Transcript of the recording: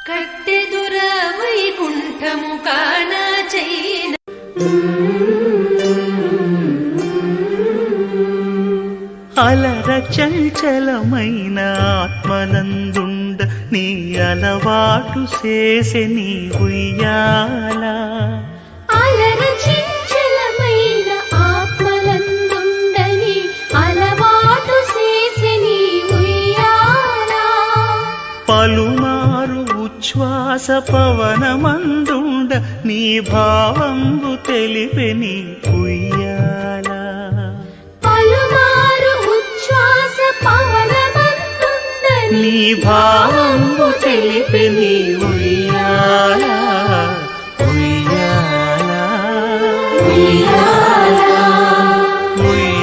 కట్టెదుర వైకుంఠము కానచైన అలర చంచలమైన ఆత్మనందుండ నీ అలవాటు చేసే నీ ఉయ్యాల. అలర చంచలమైన ఆత్మనందుండ నీ అలవాటు చేసే నీ ఉయ్యాల. పలుమారు ఉచ్ఛ్వాస పవనమందుండ నీ భావంబు తెలిపే నీ ఉయ్యాల. పలుమారు ఉచ్ఛ్వాస పవనమందుండ నీ భావంబు తెలిపే నీ